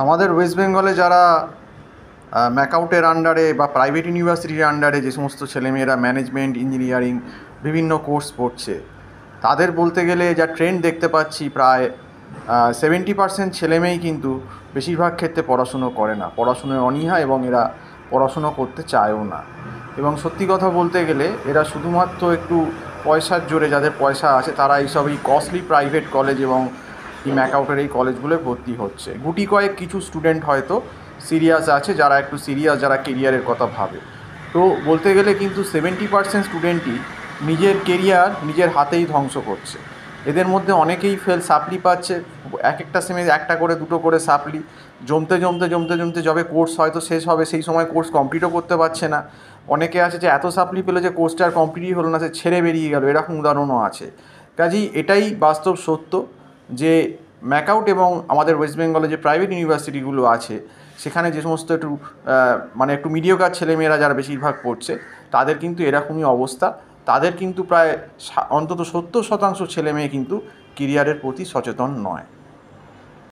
আমাদের ওয়েস্ট বেঙ্গলে যারা ম্যাকআউটের আন্ডারে বা প্রাইভেট ইউনিভার্সিটির আন্ডারে যে সমস্ত ছেলেমেয়েরা ম্যানেজমেন্ট ইঞ্জিনিয়ারিং বিভিন্ন কোর্স পড়ছে, তাদের বলতে গেলে যা ট্রেন্ড দেখতে পাচ্ছি, প্রায় 70% ছেলেমেয়েই কিন্তু বেশিরভাগ ক্ষেত্রে পড়াশুনো করে না, পড়াশুনোয় অনীহা, এবং এরা পড়াশুনো করতে চায়ও না। এবং সত্যি কথা বলতে গেলে এরা শুধুমাত্র একটু পয়সার জোরে, যাদের পয়সা আছে তারা এইসব এই কস্টলি প্রাইভেট কলেজ এবং এই ম্যাকআউটের এই কলেজগুলোয় ভর্তি হচ্ছে। গুটি কয়েক কিছু স্টুডেন্ট হয়তো সিরিয়াস আছে, যারা একটু সিরিয়াস, যারা কেরিয়ারের কথা ভাবে। তো বলতে গেলে কিন্তু 70% স্টুডেন্টই নিজের কেরিয়ার নিজের হাতেই ধ্বংস করছে। এদের মধ্যে অনেকেই সাপ্লি পাচ্ছে, এক একটা সেমে একটা করে দুটো করে সাপ্লি জমতে জমতে জমতে জমতে যবে কোর্স হয়তো শেষ হবে সেই সময় কোর্স কমপ্লিটও করতে পারছে না। অনেকে আছে যে এত সাপ্লি পেলো যে কোর্সটা আর কমপ্লিটই হলো না, সে ছেড়ে বেরিয়ে গেল, এরকম উদাহরণও আছে। কাজেই এটাই বাস্তব সত্য যে ম্যাকআউট এবং আমাদের ওয়েস্ট বেঙ্গলে যে প্রাইভেট ইউনিভার্সিটিগুলো আছে, সেখানে যে সমস্ত একটু মানে একটু মিডিওকার ছেলেমেয়েরা যারা বেশিরভাগ পড়ছে, তাদের কিন্তু এরকমই অবস্থা। তাদের কিন্তু প্রায় অন্তত 70% ছেলেমেয়ে কিন্তু কেরিয়ারের প্রতি সচেতন নয়।